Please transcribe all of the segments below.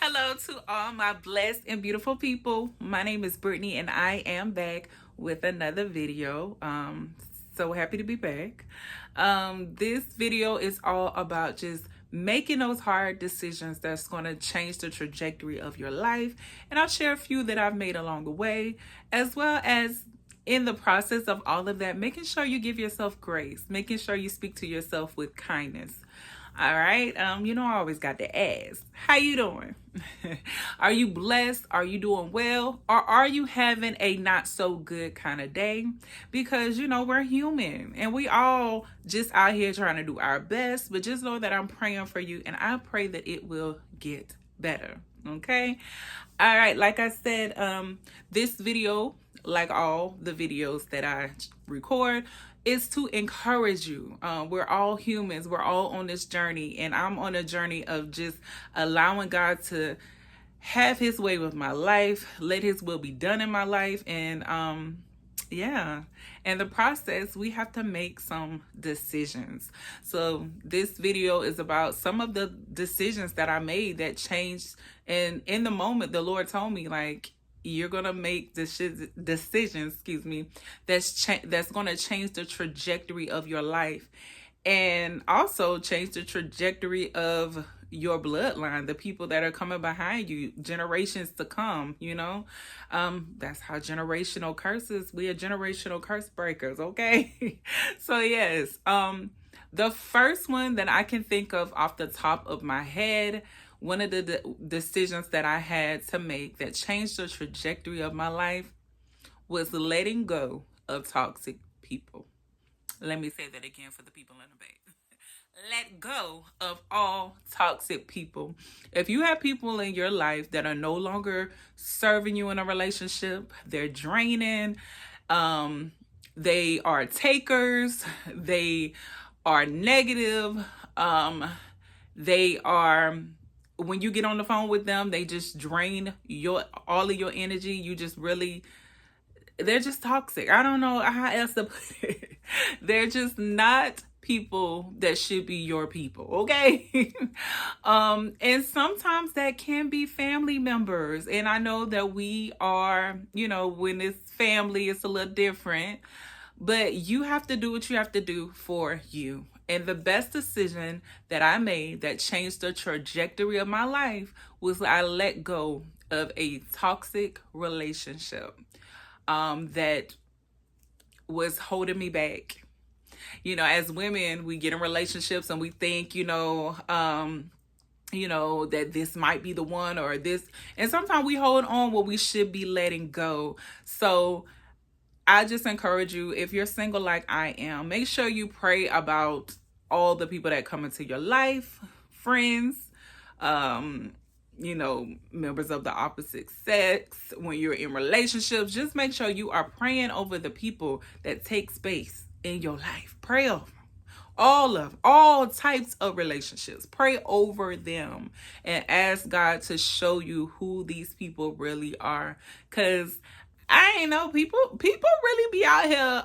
Hello to all my blessed and beautiful people. My name is Brittany and I am back with another video. So happy to be back. This video is all about just making those hard decisions that's going to change the trajectory of your life. And I'll share a few that I've made along the way, as well as in the process of all of that, making sure you give yourself grace, making sure you speak to yourself with kindness. All right. I always got to ask, how you doing? Are you blessed? Are you doing well? Or are you having a not so good kind of day? Because, we're human and we all just out here trying to do our best, but just know that I'm praying for you and I pray that it will get better. Okay. All right. Like I said, this video, like all the videos that I record, is to encourage you. We're all humans. We're all on this journey, and I'm on a journey of just allowing God to have his way with my life, let his will be done in my life. And in the process, we have to make some decisions. So this video is about some of the decisions that I made that changed. And in the moment, the Lord told me, like, you're gonna make decisions, that's gonna change the trajectory of your life, and also change the trajectory of your bloodline, the people that are coming behind you, generations to come. That's how generational curses. We are generational curse breakers. Okay. So yes, the first one that I can think of off the top of my head, one of the decisions that I had to make that changed the trajectory of my life, was letting go of toxic people. Let me say that again for the people in the back. Let go of all toxic people. If you have people in your life that are no longer serving you in a relationship, they're draining, they are takers, they are negative, they are, when you get on the phone with them, they just drain all of your energy. They're just toxic. I don't know how else to put it. They're just not people that should be your people, okay? And sometimes that can be family members. And I know that we are, when it's family, it's a little different. But you have to do what you have to do for you. And the best decision that I made that changed the trajectory of my life was I let go of a toxic relationship that was holding me back. As women, we get in relationships and we think, that this might be the one or this. And sometimes we hold on what we should be letting go. So I just encourage you, if you're single like I am, make sure you pray about all the people that come into your life, friends, members of the opposite sex. When you're in relationships, just make sure you are praying over the people that take space in your life. Pray over them. All types of relationships. Pray over them and ask God to show you who these people really are. Because I ain't know, people really be out here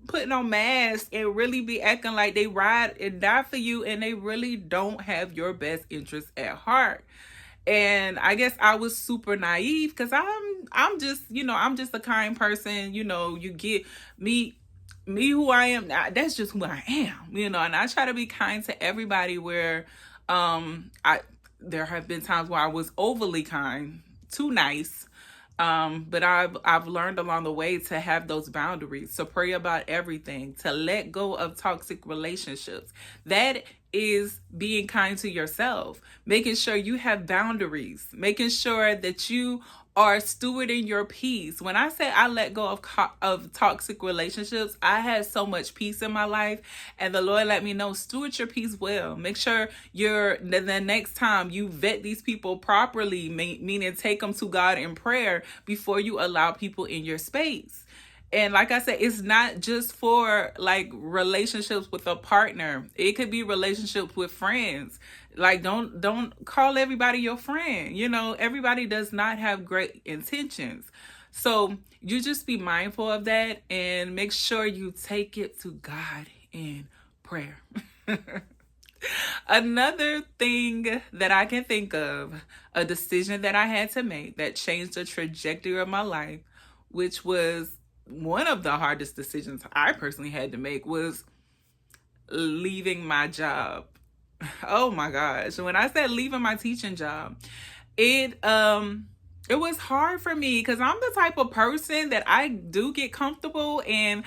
putting on masks and really be acting like they ride and die for you, and they really don't have your best interests at heart. And I guess I was super naive because I'm just a kind person. You get me who I am. That's just who I am. And I try to be kind to everybody. Where there have been times where I was overly kind, too nice. But I've learned along the way to have those boundaries, to pray about everything, to let go of toxic relationships. That is being kind to yourself, making sure you have boundaries, making sure that you are stewarding your peace. When I say I let go of toxic relationships, I had so much peace in my life, and the Lord let me know, steward your peace well. Make sure the next time you vet these people properly, meaning take them to God in prayer before you allow people in your space. And like I said, it's not just for like relationships with a partner. It could be relationships with friends. Like, don't call everybody your friend. Everybody does not have great intentions. So you just be mindful of that and make sure you take it to God in prayer. Another thing that I can think of, a decision that I had to make that changed the trajectory of my life, which was one of the hardest decisions I personally had to make, was leaving my job. Oh my gosh. When I said leaving my teaching job, it was hard for me because I'm the type of person that I do get comfortable, and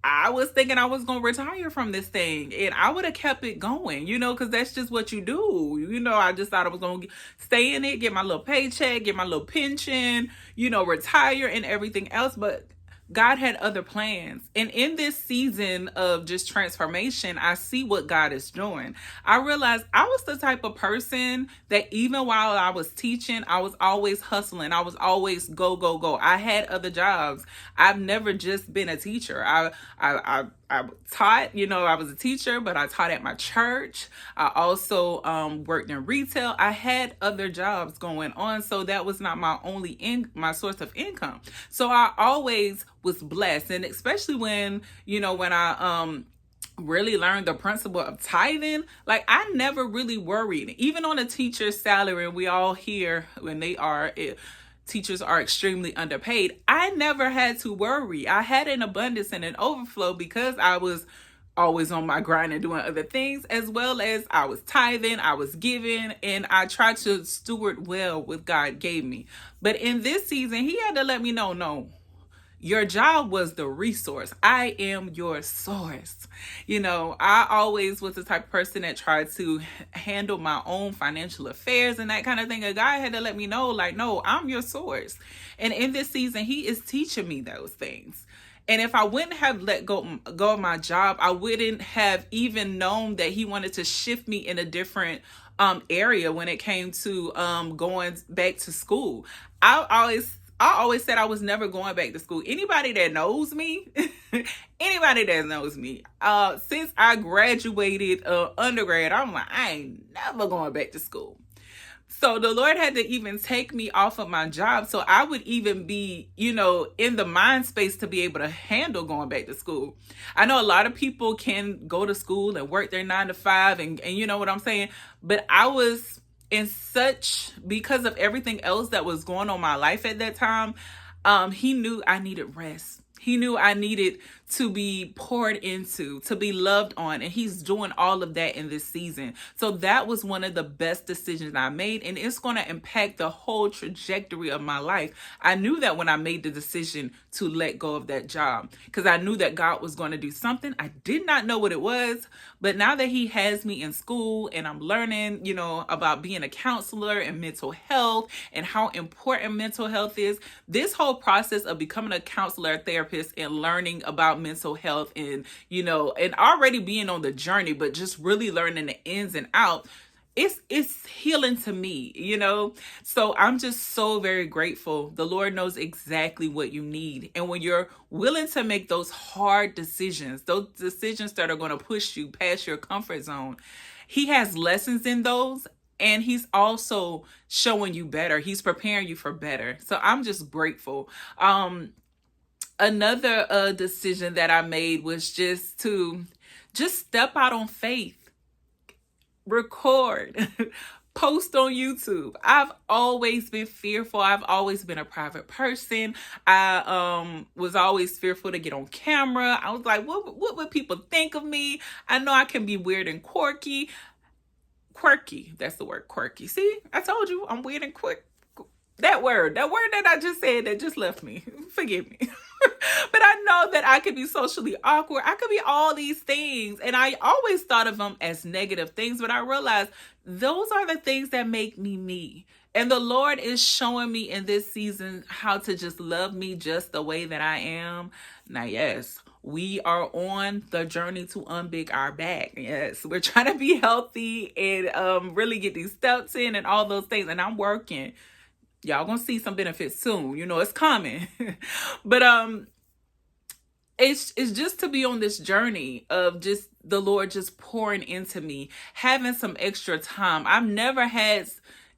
I was thinking I was going to retire from this thing, and I would have kept it going, because that's just what you do. I just thought I was going to stay in it, get my little paycheck, get my little pension, retire and everything else. But God had other plans. And in this season of just transformation, I see what God is doing. I realized I was the type of person that even while I was teaching, I was always hustling. I was always go, go, go. I had other jobs. I've never just been a teacher. I taught, I was a teacher, but I taught at my church. I also worked in retail. I had other jobs going on, so that was not my only my source of income. So I always was blessed, and especially when I really learned the principle of tithing, like I never really worried. Even on a teacher's salary, and we all hear when teachers are extremely underpaid, I never had to worry. I had an abundance and an overflow because I was always on my grind and doing other things, as well as I was tithing, I was giving, and I tried to steward well what God gave me. But in this season, he had to let me know, no, your job was the resource. I am your source. I always was the type of person that tried to handle my own financial affairs and that kind of thing. A guy had to let me know, like, no, I'm your source. And in this season, he is teaching me those things. And if I wouldn't have let go of my job, I wouldn't have even known that he wanted to shift me in a different area when it came to going back to school. I always said I was never going back to school. Anybody that knows me, since I graduated undergrad, I'm like, I ain't never going back to school. So the Lord had to even take me off of my job so I would even be, in the mind space to be able to handle going back to school. I know a lot of people can go to school and work their 9 to 5 and you know what I'm saying? But I was because of everything else that was going on in my life at that time, he knew I needed rest. He knew I needed to be poured into, to be loved on. And he's doing all of that in this season. So that was one of the best decisions I made. And it's going to impact the whole trajectory of my life. I knew that when I made the decision to let go of that job, because I knew that God was going to do something. I did not know what it was. But now that he has me in school and I'm learning, about being a counselor and mental health and how important mental health is, this whole process of becoming a counselor, therapist, and learning about mental health and, and already being on the journey, but just really learning the ins and outs, it's healing to me, So I'm just so very grateful. The Lord knows exactly what you need. And when you're willing to make those hard decisions, those decisions that are going to push you past your comfort zone, he has lessons in those. And he's also showing you better. He's preparing you for better. So I'm just grateful. Another decision that I made was just to step out on faith, record, post on YouTube. I've always been fearful. I've always been a private person. I was always fearful to get on camera. I was like, what would people think of me? I know I can be weird and quirky. Quirky, that's the word, quirky. See, I told you I'm weird and quirky. That word that I just said that just left me. Forgive me. But I know that I could be socially awkward. I could be all these things. And I always thought of them as negative things. But I realized those are the things that make me me. And the Lord is showing me in this season how to just love me just the way that I am. Now, yes, we are on the journey to unbig our back. Yes, we're trying to be healthy and really get these steps in and all those things. And I'm working. Y'all gonna see some benefits soon. It's coming. But it's just to be on this journey of just the Lord just pouring into me, having some extra time. I've never had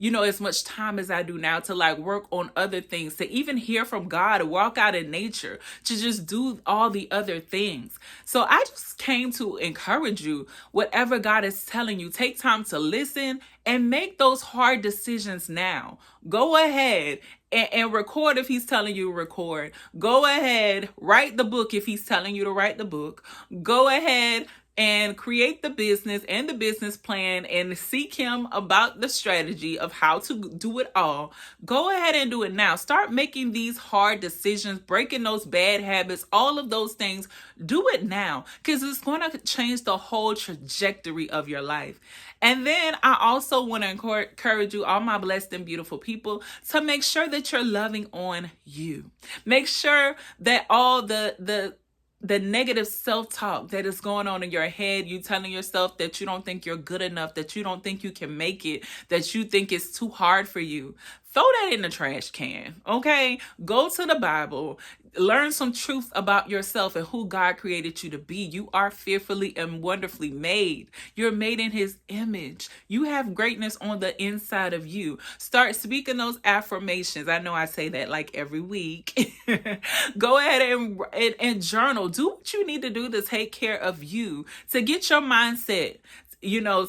as much time as I do now to like work on other things, to even hear from God, to walk out in nature, to just do all the other things. So I just came to encourage you, whatever God is telling you, take time to listen and make those hard decisions now. Go ahead and record if he's telling you to record. Go ahead, write the book if he's telling you to write the book. Go ahead and create the business and the business plan and seek him about the strategy of how to do it all. Go ahead and do it now. Start making these hard decisions, breaking those bad habits, all of those things. Do it now, because it's going to change the whole trajectory of your life. And then I also want to encourage you, all my blessed and beautiful people, to make sure that you're loving on you. Make sure that all the negative self-talk that is going on in your head, you telling yourself that you don't think you're good enough, that you don't think you can make it, that you think it's too hard for you, throw that in the trash can, okay? Go to the Bible, learn some truth about yourself and who God created you to be. You are fearfully and wonderfully made. You're made in his image. You have greatness on the inside of you. Start speaking those affirmations. I know I say that like every week. Go ahead and journal. Do what you need to do to take care of you, to get your mindset,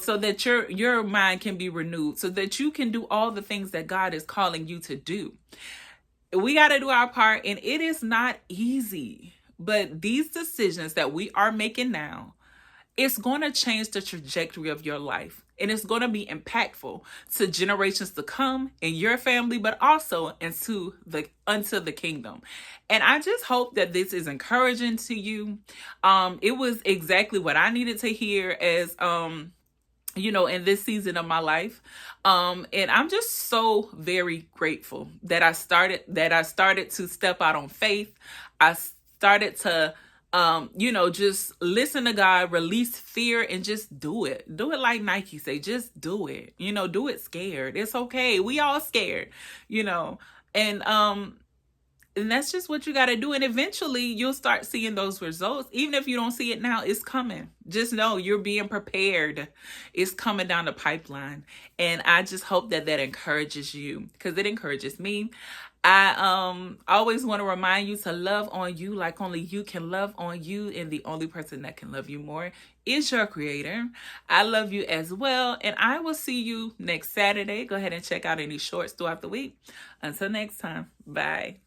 so that your mind can be renewed, so that you can do all the things that God is calling you to do. We got to do our part, and it is not easy, but these decisions that we are making now, it's going to change the trajectory of your life, and it's going to be impactful to generations to come in your family, but also unto the kingdom. And I just hope that this is encouraging to you. It was exactly what I needed to hear as in this season of my life. And I'm just so very grateful that I started to step out on faith. I started to just listen to God, release fear, and just do it. Do it like Nike say, just do it. Do it scared. It's okay. We all scared, and that's just what you got to do. And eventually you'll start seeing those results. Even if you don't see it now, it's coming. Just know you're being prepared. It's coming down the pipeline. And I just hope that encourages you, because it encourages me. I always want to remind you to love on you like only you can love on you. And the only person that can love you more is your creator. I love you as well. And I will see you next Saturday. Go ahead and check out any shorts throughout the week. Until next time. Bye.